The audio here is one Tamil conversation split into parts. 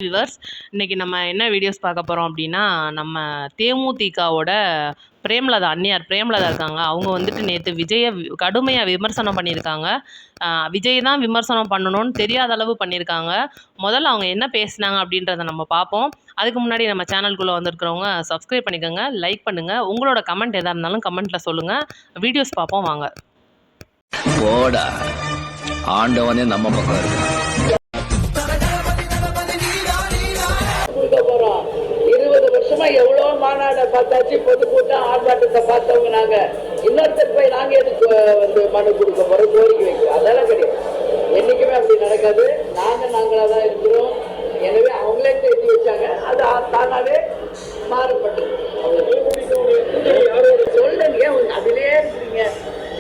வியூவர்ஸ், இன்னைக்கு நம்ம என்ன வீடியோஸ் பார்க்க போகிறோம் அப்படின்னா, நம்ம தேமுதிகவோட பிரேமலதா அண்ணியார் பிரேமலதா இருக்காங்க. அவங்க வந்துட்டு நேற்று விஜயை கடுமையாக விமர்சனம் பண்ணியிருக்காங்க. விஜய் தான் விமர்சனம் பண்ணணும்னு தெரியாத அளவு பண்ணியிருக்காங்க. முதல்ல அவங்க என்ன பேசினாங்க அப்படின்றத நம்ம பார்ப்போம். அதுக்கு முன்னாடி நம்ம சேனலுக்குள்ளே வந்திருக்கிறவங்க சப்ஸ்கிரைப் பண்ணிக்கோங்க, லைக் பண்ணுங்கள். உங்களோட கமெண்ட் எதாக இருந்தாலும் கமெண்ட்டில் சொல்லுங்கள். வீடியோஸ் பார்ப்போம் வாங்க. போடா, ஆண்டவனே நம்ம பக்கம் இருக்கு. 20 வருஷமா எவ்வளவு மாநாட பார்த்தாச்சு, பொதுக்கூட்டம் ஆர்ப்பாட்டத்தை பார்த்தவங்க நாங்க. இன்னொருத்தர் போய் நாங்க எதுக்கு மனு கொடுக்க போறோம், கோரிக்கை வைக்கிறோம்? அதெல்லாம் கிடையாது. என்னைக்குமே அப்படி நடக்காது. நாங்களாதான் இருக்கிறோம். எனவே அவங்களே தேர்த்தி வச்சாங்க, அது தானாவே மாறப்பட்டது. சொல்லுங்க, அதிலே இருக்கிறீங்க.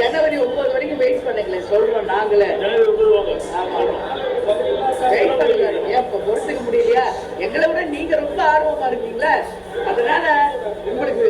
ஜனவரி 9 வரைக்கும் வெயிட் பண்ணுங்களேன், சொல்றோம் நாங்களே. ஆமா, வெயிட் பண்ணுங்க. ஏன் இப்ப பொறுத்துக்க முடியலையா? எங்களை விட நீங்க ரொம்ப ஆர்வமா இருக்கீங்களா? அதனால உங்களுக்கு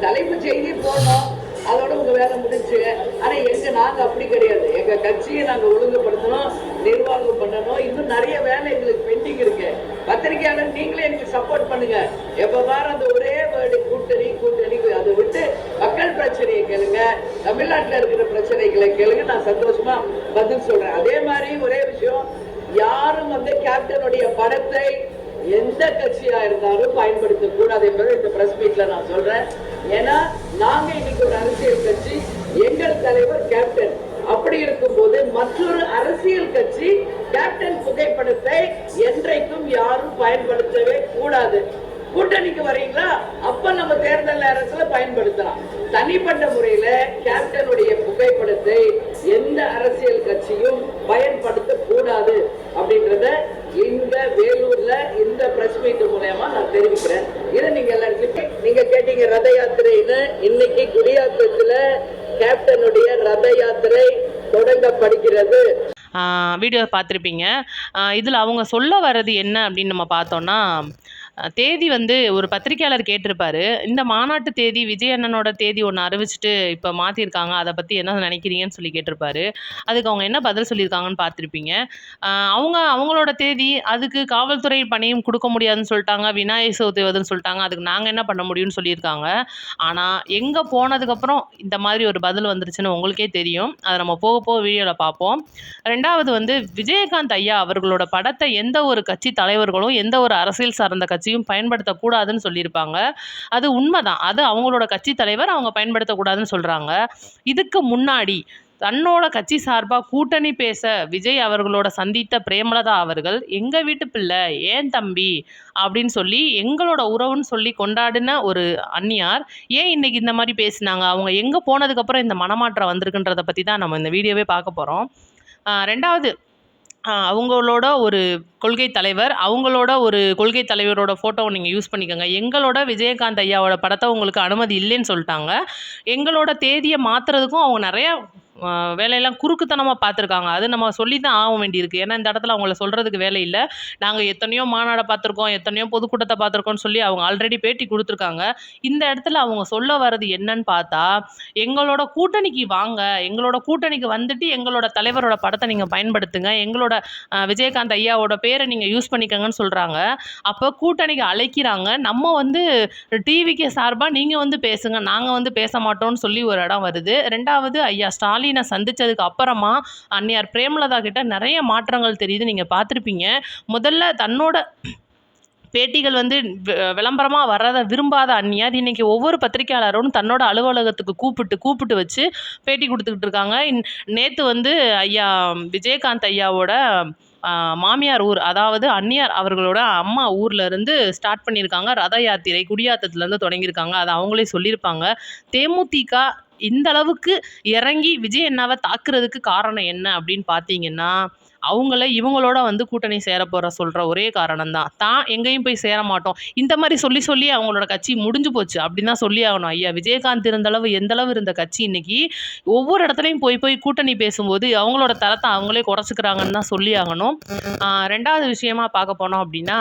தலைப்பு செய்தி போடணும், அதோட உங்க வேலை முடிஞ்சு. ஆனா நாங்க அப்படி கிடையாது. எங்க கட்சியை நாங்க ஒழுங்குபடுத்தணும், நிர்வாகம் பண்ணணும். இன்னும் நிறைய வேலை எங்களுக்கு பெண்டிங் இருக்கு. பத்திரிகையாளர் நீங்களே எனக்கு சப்போர்ட் பண்ணுங்க. எப்ப பாரு அந்த ஒரே வேர்டு கூட்டணி கூட்டணி, அதை விட்டு மக்கள் பிரச்சனையை கேளுங்க, தமிழ்நாட்டில் இருக்கிற பிரச்சனைகளை கேளுங்க. நான் சந்தோஷமா பதில் சொல்றேன். அதே மாதிரி ஒரே விஷயம், யாரும் கேப்டனுடைய படத்தை எந்த கட்சியா இருந்தாலும் பயன்படுத்த கூடாது என்பதை இந்த பிரஸ் மீட்ல நான் சொல்றேன். ஏன்னா நாங்க இன்னைக்கு ஒரு அரசியல் கட்சி, எங்கள் தலைவர் கேப்டன். அப்படி இருக்கும் போது மற்றொரு அரசியல் கட்சி கேப்டன் புகைப்படத்தை என்றைக்கும் யாரும் பயன்படுத்தவே கூடாது. கூட்டணிக்கு வரீங்களா, அப்ப நம்ம தேர்தல் நேரத்துல பயன்படுத்தலாம். தனிப்பட்ட முறையில கேப்டனுடைய புகைப்படத்தை எந்த அரசியல் கட்சியும் பயன்படுத்த கூடாது அப்படின்றத இந்த வேலூர்ல இந்த பிரஸ் மீட் மூலமா நான் தெரிவிக்கிறேன். இதை நீங்க எல்லாருக்கும் நீங்க கேட்டீங்க ரத யாத்திரைன்னு. இன்னைக்கு குடியாத்தத்துல கேப்டனுடைய ரத யாத்திரை தொடங்கப்படுகிறது. வீடியோ பார்த்துருப்பீங்க. இதில் அவங்க சொல்ல வர்றது என்ன அப்படின்னு நம்ம பார்த்தோன்னா, தேதி ஒரு பத்திரிக்கையாளர் கேட்டிருப்பாரு. இந்த மாநாட்டு தேதி விஜய் அண்ணனோட தேதி ஒன்று அறிவிச்சிட்டு இப்போ மாற்றிருக்காங்க, அதை பற்றி என்ன நினைக்கிறீங்கன்னு சொல்லி கேட்டிருப்பாரு. அதுக்கு அவங்க என்ன பதில் சொல்லியிருக்காங்கன்னு பார்த்துருப்பீங்க. அவங்களோட தேதி, அதுக்கு காவல்துறை பணியும் கொடுக்க முடியாதுன்னு சொல்லிட்டாங்க, விநாயகர் சதுர்த்தி வருதுன்னு சொல்லிட்டாங்க, அதுக்கு நாங்கள் என்ன பண்ண முடியும்னு சொல்லியிருக்காங்க. ஆனால் எங்கே போனதுக்கப்புறம் இந்த மாதிரி ஒரு பதில் வந்துருச்சுன்னு உங்களுக்கே தெரியும். அதை நம்ம போக போக வீடியோவில் பார்ப்போம். ரெண்டாவது விஜயகாந்த் ஐயா அவர்களோட படத்தை எந்த ஒரு கட்சி தலைவர்களும் எந்த ஒரு அரசியல் சார்ந்த கட்சியும் பயன்படுத்தக்கூடாதுன்னு சொல்லியிருப்பாங்க. அது உண்மைதான். அது அவங்களோட கட்சி தலைவர், அவங்க பயன்படுத்தக்கூடாதுன்னு சொல்றாங்க. இதுக்கு முன்னாடி தன்னோட கட்சி சார்பாக கூட்டணி பேச விஜய் அவர்களோட சந்தித்த பிரேமலதா அவர்கள், எங்க வீட்டு பிள்ளை, ஏன் தம்பி அப்படின்னு சொல்லி எங்களோட உறவுன்னு சொல்லி கொண்டாடின ஒரு அண்ணியார் ஏன் இன்னைக்கு இந்த மாதிரி பேசினாங்க, அவங்க எங்க போனதுக்கப்புறம் இந்த மனமாற்றம் வந்திருக்குன்றதை பற்றி தான் நம்ம இந்த வீடியோவே பார்க்க போகிறோம். ரெண்டாவது, அவங்களோட ஒரு கொள்கை தலைவர், அவங்களோட ஒரு கொள்கை தலைவரோட ஃபோட்டோவை நீங்கள் யூஸ் பண்ணிக்கோங்க. எங்களோட விஜயகாந்த் ஐயாவோட படத்தை உங்களுக்கு அனுமதி இல்லைன்னு சொல்லிட்டாங்க. எங்களோட தேதியை மாற்றுறதுக்கும் அவங்க நிறையா வேலையெல்லாம் குறுக்குத்தனமாக பார்த்துருக்காங்க. அது நம்ம சொல்லி தான் ஆக வேண்டியிருக்கு. ஏன்னா இந்த இடத்துல அவங்கள சொல்கிறதுக்கு வேலை இல்லை. நாங்கள் எத்தனையோ மாநாடை பார்த்துருக்கோம், எத்தனையோ பொதுக்கூட்டத்தை பார்த்துருக்கோம்னு சொல்லி அவங்க ஆல்ரெடி பேட்டி கொடுத்துருக்காங்க. இந்த இடத்துல அவங்க சொல்ல வர்றது என்னன்னு பார்த்தா, எங்களோட கூட்டணிக்கு வாங்க, எங்களோட கூட்டணிக்கு வந்துட்டு எங்களோட தலைவரோட படத்தை நீங்கள் பயன்படுத்துங்க, எங்களோட விஜயகாந்த் ஐயாவோட பேரை நீங்கள் யூஸ் பண்ணிக்கங்கன்னு சொல்கிறாங்க. அப்போ கூட்டணிக்கு அழைக்கிறாங்க. நம்ம டிவிக்கு சார்பாக நீங்கள் பேசுங்க, நாங்கள் பேச மாட்டோம்னு சொல்லி ஒரு இடம் வருது. ரெண்டாவது, ஐயா ஸ்டாலினை சந்திச்சதுக்கு அப்புறமா அண்ணியார் பிரேமலதா கிட்ட நிறைய மாற்றங்கள் தெரியுது. நீங்கள் பார்த்துருப்பீங்க. முதல்ல தன்னோட பேட்டிகள் விளம்பரமாக வர்றதை விரும்பாத அண்ணியார் இன்னைக்கு ஒவ்வொரு பத்திரிகையாளரும் தன்னோட அலுவலகத்துக்கு கூப்பிட்டு வச்சு பேட்டி கொடுத்துக்கிட்டு இருக்காங்க. நேற்று ஐயா விஜயகாந்த் ஐயாவோட மாமியார் ஊர், அதாவது அண்ணியார் அவர்களோட அம்மா ஊர்லேருந்து ஸ்டார்ட் பண்ணியிருக்காங்க ரத யாத்திரை. குடியாத்தத்துலேருந்து தொடங்கியிருக்காங்க. அதை அவங்களே சொல்லியிருப்பாங்க. தேமுதிக இந்த அளவுக்கு இறங்கி விஜய் அண்ணாவை தாக்குறதுக்கு காரணம் என்ன அப்படின்னு பார்த்தீங்கன்னா, இவங்களோட கூட்டணி சேர போகிற சொல்கிற ஒரே காரணம் தான் எங்கேயும் போய் சேர மாட்டோம், இந்த மாதிரி சொல்லி அவங்களோட கட்சி முடிஞ்சு போச்சு அப்படின்னு தான் சொல்லி ஆகணும். ஐயா விஜயகாந்த் இருந்தளவு எந்தளவு இருந்த கட்சி இன்னைக்கு ஒவ்வொரு இடத்துலையும் போய் கூட்டணி பேசும்போது அவங்களோட தரத்தை அவங்களே குறைச்சிக்கிறாங்கன்னு தான் சொல்லி ஆகணும். ரெண்டாவது விஷயமா பார்க்க போனோம் அப்படின்னா,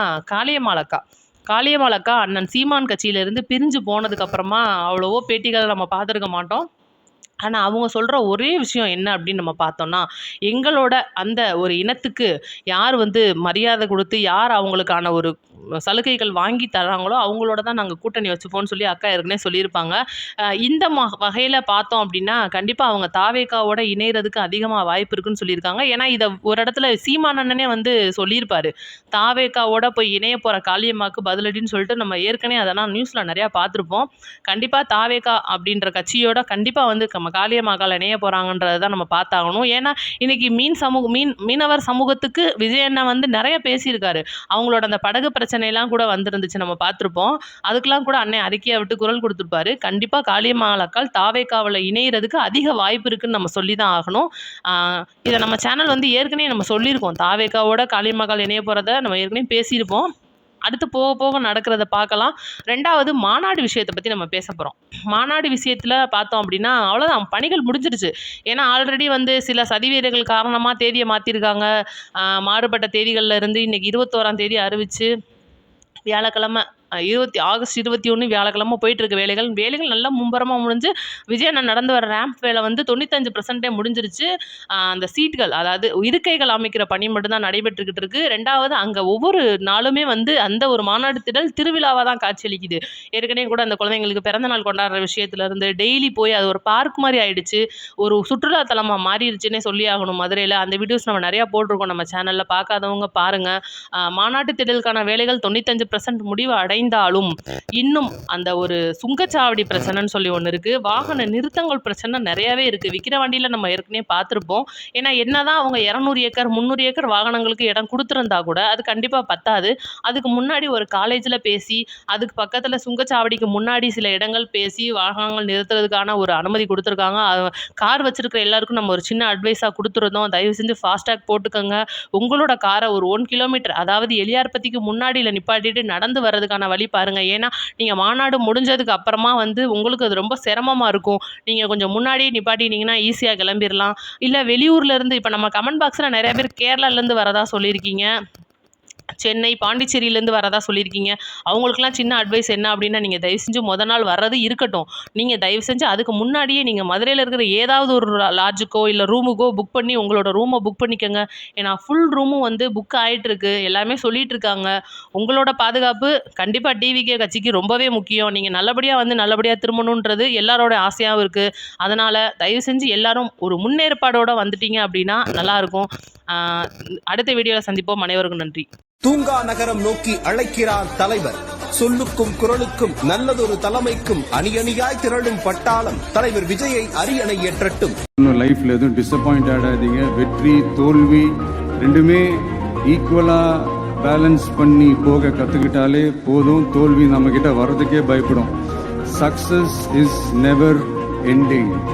காளியம்மாள் அக்கா அண்ணன் சீமான் கட்சியிலேருந்து பிரிஞ்சு போனதுக்கப்புறமா அவ்வளவோ பேட்டிகள் நம்ம பார்த்துருக்க மாட்டோம். ஆனா, அவங்க சொல்ற ஒரே விஷயம் என்ன அப்படின்னு நம்ம பார்த்தோம்னா, எங்களோட அந்த ஒரு இனத்துக்கு யார் வந்து மரியாதை குடுத்து, யார் அவங்களுக்கான ஒரு சலுகைகள் வாங்கி தர்றாங்களோ, அவங்களோட தான் நாங்க கூட்டணி வச்சுப்போம்ன்னு சொல்லி அக்கா ஏற்கனவே சொல்லியிருப்பாங்க. இந்த வகையில பார்த்தோம் அப்படின்னா, கண்டிப்பா அவங்க தாவேகாவோட இணையறதுக்கு அதிகமா வாய்ப்பு இருக்குன்னு சொல்லியிருக்காங்க. ஏன்னா, இத ஒரு இடத்துல சீமான் அண்ணனே வந்து சொல்லியிருப்பாரு. தாவேகாவோட போய் இணைய போற காளியம்மாக்கு பதிலடின்னு சொல்லிட்டு நம்ம ஏற்கனவே அதெல்லாம் நியூஸ்ல நெறையா பார்த்துருப்போம். கண்டிப்பா தாவேகா அப்படின்ற கட்சியோட கண்டிப்பா வந்து நம்ம காளியம்மாக்கள் இணைய போறாங்கன்றத தான் நம்ம பார்த்தாகணும். ஏன்னா, இன்னைக்கு மீனவர் சமூகத்துக்கு விஜய் அண்ணா வந்து நெறைய பேசியிருக்காரு. அவங்களோட அந்த படகு பிரச்சனைலாம் கூட வந்திருந்துச்சு நம்ம பார்த்துருப்போம். அதுக்கெல்லாம் கூட அண்ணன் அறிக்கையா விட்டு குரல் குடுத்திருப்பாரு. கண்டிப்பா காளியம்மாள் அக்காள் தாவேகாவுல இணையறதுக்கு அதிக வாய்ப்பு இருக்குன்னு நம்ம சொல்லி தான் ஆகணும். ஆ இத நம்ம சேனல் வந்து ஏற்கனவே நம்ம சொல்லியிருக்கோம். தாவேகாவோட காளியம்மாக்கள் இணைய போறத நம்ம ஏற்கனவே பேசியிருப்போம். அடுத்து போக போக நடக்கிறத பார்க்கலாம். 2வது மாநாடு விஷயத்த பத்தி நம்ம பேசப் போறோம். மாநாடு விஷயத்துல பார்த்தோம் அப்படின்னா, அவ்வளோதான் பணிகள் முடிஞ்சிருச்சு. ஏன்னா ஆல்ரெடி வந்து சில சதிவேலைகள் காரணமா தேதிய மாத்திருக்காங்க. மாறுபட்ட தேதிகள்ல இருந்து இன்னைக்கு 21ஆம் தேதி அறிவிச்சு, வியாழக்கிழமை ஆகஸ்ட் 21 வியாழக்கிழமை போயிட்டுருக்கு வேலைகள். வேலைகள் நல்லா மும்பரமா முடிஞ்சு, விஜய் அண்ணன் நடந்து வர ரேம்ப் வேலை வந்து 95% முடிஞ்சிருச்சு. அந்த சீட்கள், அதாவது இருக்கைகள் அமைக்கிற பணி மட்டும் தான் நடைபெற்றுக்கிட்டு இருக்கு. 2வது அங்க ஒவ்வொரு நாளுமே வந்து அந்த ஒரு மாநாடு திடல் திருவிழாவா தான் காட்சியளிக்குது. ஏற்கனவே கூட அந்த குழந்தைங்களுக்கு பிறந்த நாள் கொண்டாடுற விஷயத்துலருந்து டெய்லி போய் அது ஒரு பார்க் மாரி ஆயிடுச்சு. ஒரு சுற்றுலா தலமா மாறிருச்சுன்னே சொல்லி ஆகணும் மதுரையில. அந்த வீடியோஸ் நம்ம நெறையா போட்டிருக்கோம் நம்ம சேனல்ல. பார்க்காதவங்க பாருங்க. மாநாட்டு திடலுக்கான வேலைகள் 95% முடிவு அடைந்தாலும், இன்னும் அந்த ஒரு சுங்கச்சாவடி பிரச்சனைன்னு சொல்லி ஒண்ணு இருக்கு. வாகன நிறுத்தங்கள் பிரச்சனை நெறையாவே இருக்கு. விக்கிரவாண்டியில நம்ம ஏற்கனவே பார்த்துருப்போம். ஏன்னா, என்னதான் அவங்க 200 ஏக்கர், 300 ஏக்கர் வாகனங்களுக்கு இடம் குடுத்திருந்தா கூட, அது கண்டிப்பா பத்தாது. அதுக்கு முன்னாடி ஒரு காலேஜ்ல பேசி, அதுக்கு பக்கத்துல சுங்கச்சாவடிக்கு முன்னாடி சில இடங்கள் பேசி, வாகனங்கள் நிறுத்துறதுக்கான ஒரு அனுமதி குடுத்துருக்காங்க. கார் வச்சிருக்கிற எல்லாருக்கும் நம்ம ஒரு சின்ன அட்வைஸா குடுத்துருந்தோம். தயவு செஞ்சு ஃபாஸ்டாக் போட்டுக்கங்க. உங்களோட கார ஒரு 1 கிலோமீட்டர், அதாவது எலியார்பத்திக்கு முன்னாடில நிப்பாட்டிட்டு நடந்து வர்றதுக்கான வழி பாருங்க. ஏன்னா, நீங்க மாநாடு முடிஞ்சதுக்கு அப்புறமா வந்து உங்களுக்கு அது ரொம்ப சிரமமா இருக்கும். நீங்க கொஞ்சம் முன்னாடியே நிப்பாட்டினீங்கன்னா ஈஸியா கிளம்பிரலாம். இல்ல வெளியூர்ல இருந்து இப்ப நம்ம கமெண்ட் பாக்ஸ்ல நெறைய பேர் கேரளாலருந்து வரதா சொல்லியிருக்கீங்க. சென்னை, பாண்டிச்சேரியிலேருந்து வரதா சொல்லியிருக்கீங்க. அவங்களுக்கெல்லாம் சின்ன அட்வைஸ் என்ன அப்படின்னா, நீங்க தயவு செஞ்சு நாள் வர்றது இருக்கட்டும். நீங்க தயவு செஞ்சு அதுக்கு முன்னாடியே நீங்க மதுரையில இருக்கிற ஏதாவது ஒரு லாட்ஜுக்கோ, இல்ல ரூமுக்கோ புக் பண்ணி உங்களோட ரூம புக் பண்ணிக்கங்க. ஏன்னா ஃபுல் ரூமும் வந்து புக் ஆயிட்டு இருக்கு. எல்லாமே சொல்லிட்டு இருக்காங்க. உங்களோட பாதுகாப்பு கண்டிப்பா டிவிகே கட்சிக்கு ரொம்பவே முக்கியம். நீங்க நல்லபடியா வந்து நல்லபடியா திரும்பணுன்றது எல்லாரோட ஆசையாவும் இருக்கு. அதனால தயவு செஞ்சு எல்லாரும் ஒரு முன்னேற்பாடோட வந்துட்டீங்க அப்படின்னா நல்லாயிருக்கும். அடுத்த வீடியோல சந்திப்போம். அனைவருக்கும் நன்றி. தூங்கா நகரம் நோக்கி அழைக்கிறார் தலைவர். சொல்லுக்கும் குரலுக்கும் நல்லதொரு தலைமைக்கும் அணியணியாய் திரளும் பட்டாளம் தலைவர் விஜயை அரியணை ஏற்றட்டும். லைஃப்ல எதுவும் டிசப்பாயிண்ட் ஆகாதீங்க. வெற்றி தோல்வி ரெண்டுமே ஈக்குவலா பேலன்ஸ் பண்ணி போக கத்துக்கிட்டாலே போதும். தோல்வி நம்ம கிட்ட வர்றதுக்கே பயப்படும். Success is never ending.